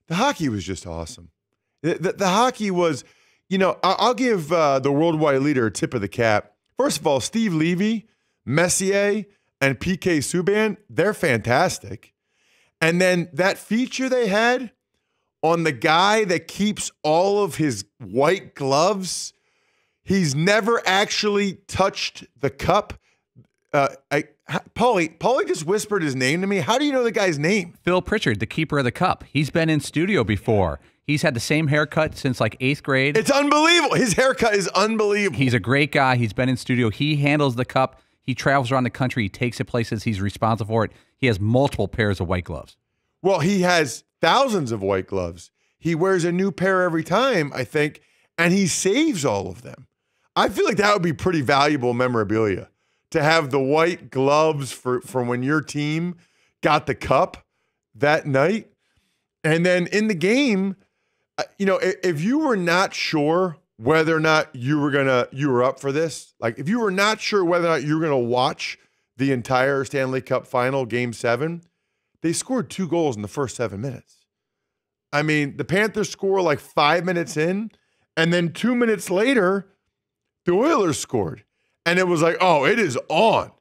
The hockey was just awesome. The hockey was, I'll give the worldwide leader a tip of the cap. First of all, Steve Levy, Messier, and PK Subban, they're fantastic. And then that feature they had on the guy that keeps all of his white gloves, he's never actually touched the cup. Paulie just whispered his name to me. How do you know the guy's name? Phil Pritchard, the keeper of the cup. He's been in studio before. He's had the same haircut since like 8th grade. It's unbelievable. His haircut is unbelievable. He's a great guy. He's been in studio. He handles the cup. He travels around the country. He takes it places. He's responsible for it. He has multiple pairs of white gloves. Well, he has thousands of white gloves. He wears a new pair every time, I think, and he saves all of them. I feel like that would be pretty valuable memorabilia to have the white gloves for when your team got the cup that night. And then in the game, if you were not sure whether or not you were up for this, like if you were not sure whether or not you were going to watch the entire Stanley Cup Final, Game 7, they scored 2 goals in the first 7 minutes. I mean, the Panthers score like 5 minutes in, and then 2 minutes later, the Oilers scored. And it was like, oh, it is on.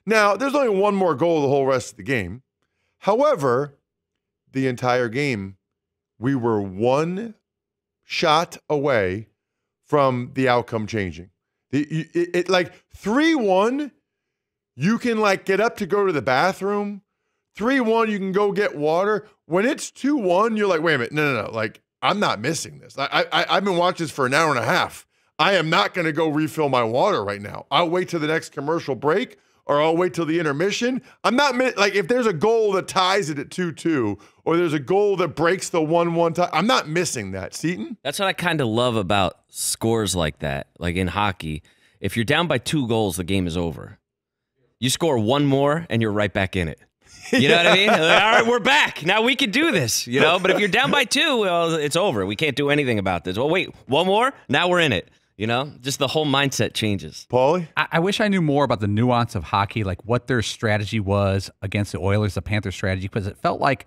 Now, there's only one more goal the whole rest of the game. However, the entire game, we were one shot away from the outcome changing. It like 3-1, you can like get up to go to the bathroom. 3-1, you can go get water. When it's 2-1, you're like, wait a minute, no. Like, I'm not missing this. I've been watching this for an hour and a half. I am not going to go refill my water right now. I'll wait till the next commercial break, or I'll wait till the intermission. I'm not like if there's a goal that ties it at 2-2, or there's a goal that breaks the 1-1 tie. I'm not missing that. Seton? That's what I kind of love about scores like that. Like in hockey, if you're down by 2 goals, the game is over. You score 1 more, and you're right back in it. You know what I mean? Like, all right, we're back. Now we can do this, But if you're down by 2, well, it's over. We can't do anything about this. Well, wait, 1 more? Now we're in it. Just the whole mindset changes. Paulie? I wish I knew more about the nuance of hockey, like what their strategy was against the Oilers, the Panthers' strategy, because it felt like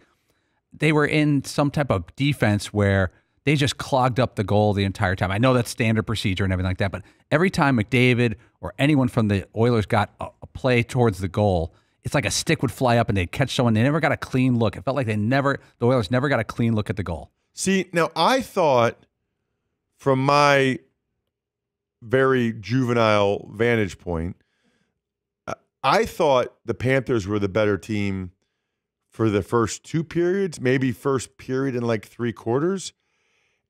they were in some type of defense where they just clogged up the goal the entire time. I know that's standard procedure and everything like that, but every time McDavid or anyone from the Oilers got a play towards the goal, it's like a stick would fly up and they'd catch someone. They never got a clean look. It felt like the Oilers never got a clean look at the goal. See, now I thought from my very juvenile vantage point, I thought the Panthers were the better team for the first 2 periods, maybe first period in like 3 quarters.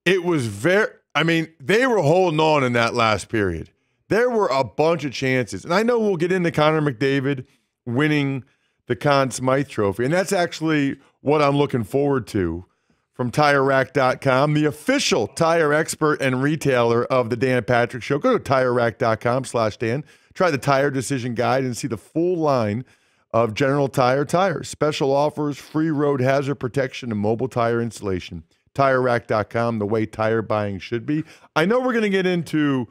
It was they were holding on in that last period. There were a bunch of chances. And I know we'll get into Connor McDavid winning the Conn Smythe Trophy, and that's actually what I'm looking forward to from TireRack.com, the official tire expert and retailer of the Dan Patrick Show. Go to TireRack.com/Dan. Try the Tire Decision Guide and see the full line of General Tire tires. Special offers, free road hazard protection, and mobile tire installation. TireRack.com, the way tire buying should be. I know we're going to get into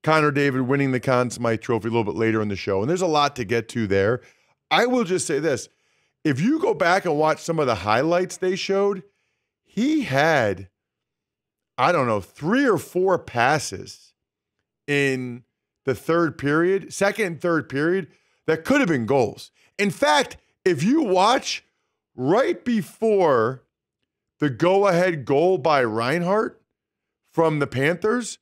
Connor David winning the Conn Smythe Trophy a little bit later in the show, and there's a lot to get to there. I will just say this. If you go back and watch some of the highlights they showed, he had, 3 or 4 passes in the second and third period, that could have been goals. In fact, if you watch right before the go-ahead goal by Reinhart from the Panthers,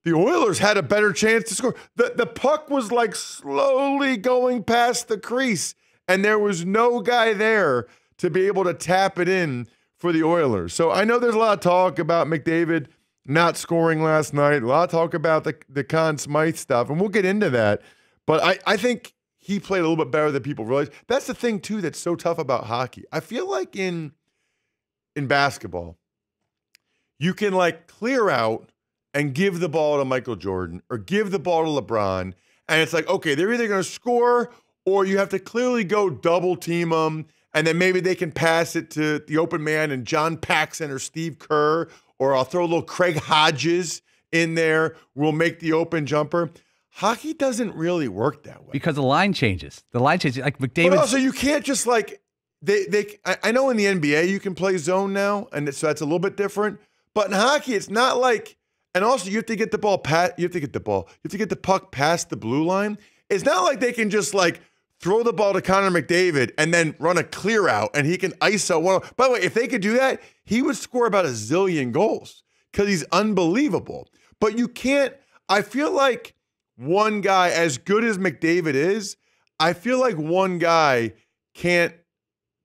the Oilers had a better chance to score. The puck was like slowly going past the crease, and there was no guy there to be able to tap it in for the Oilers. So I know there's a lot of talk about McDavid not scoring last night, a lot of talk about the Conn Smythe stuff, and we'll get into that. But I think he played a little bit better than people realize. That's the thing, too, that's so tough about hockey. I feel like in basketball, you can like clear out and give the ball to Michael Jordan or give the ball to LeBron, and it's like, okay, they're either going to score or you have to clearly go double team them, and then maybe they can pass it to the open man and John Paxson or Steve Kerr, or I'll throw a little Craig Hodges in there. We'll make the open jumper. Hockey doesn't really work that way. Because the line changes. The line changes. Like McDavid. But also, you can't just like I know in the NBA you can play zone now, and so that's a little bit different. But in hockey, it's not like. And also, you have to get the ball you have to get the puck past the blue line. It's not like they can just like throw the ball to Connor McDavid and then run a clear out and he can ISO one. By the way, if they could do that, he would score about a zillion goals because he's unbelievable. But you can't. I feel like one guy, as good as McDavid is, I feel like one guy can't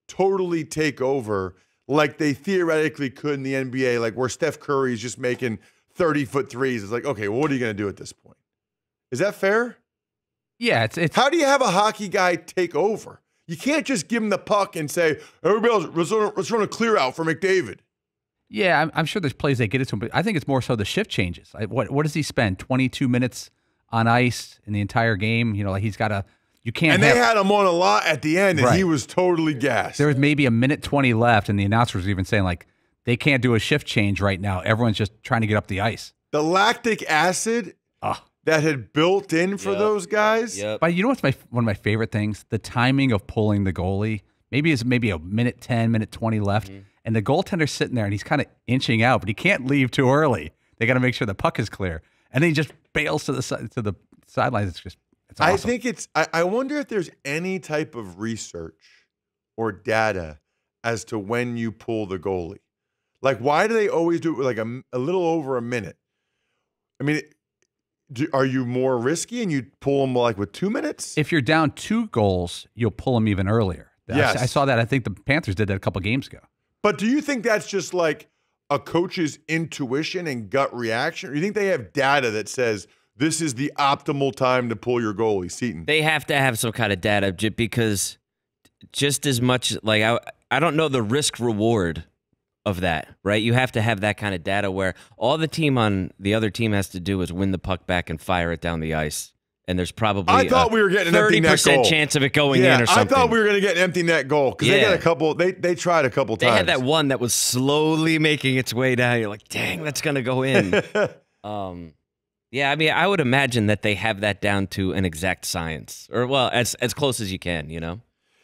totally take over like they theoretically could in the NBA, like where Steph Curry is just making 30-foot threes. It's like, okay, well, what are you going to do at this point? Is that fair? Yeah, it's how do you have a hockey guy take over? You can't just give him the puck and say, everybody else, let's run a clear out for McDavid. Yeah, I'm sure there's plays they get it to him, but I think it's more so the shift changes. What does he spend? 22 minutes on ice in the entire game? You know, like he's got to. You can't. And they had him on a lot at the end, and right. He was totally gassed. There was maybe a minute 20 left, and the announcer was even saying like, they can't do a shift change right now. Everyone's just trying to get up the ice. The lactic acid that had built in for those guys. Yep. But you know what's one of my favorite things? The timing of pulling the goalie. Maybe it's a minute 10, minute 20 left, and the goaltender's sitting there, and he's kind of inching out, but he can't leave too early. They got to make sure the puck is clear, and then he just bails to the sidelines. It's awesome. I think I wonder if there's any type of research or data as to when you pull the goalie. Like, why do they always do it with like a little over a minute? I mean, are you more risky and you pull them like with 2 minutes? If you're down 2 goals, you'll pull them even earlier. Yes. I saw that. I think the Panthers did that a couple games ago. But do you think that's just like a coach's intuition and gut reaction? Or do you think they have data that says this is the optimal time to pull your goalie, Seton? They have to have some kind of data because just as much, like, I don't know the risk reward of that, right? You have to have that kind of data where all the other team has to do is win the puck back and fire it down the ice. And there's probably I thought we were getting an empty net goal. 30% chance of it going in or something. I thought we were going to get an empty net goal because they got a couple. They tried a couple times. They had that one that was slowly making its way down. You're like, dang, that's going to go in. Yeah, I mean, I would imagine that they have that down to an exact science, or well, as close as you can, you know.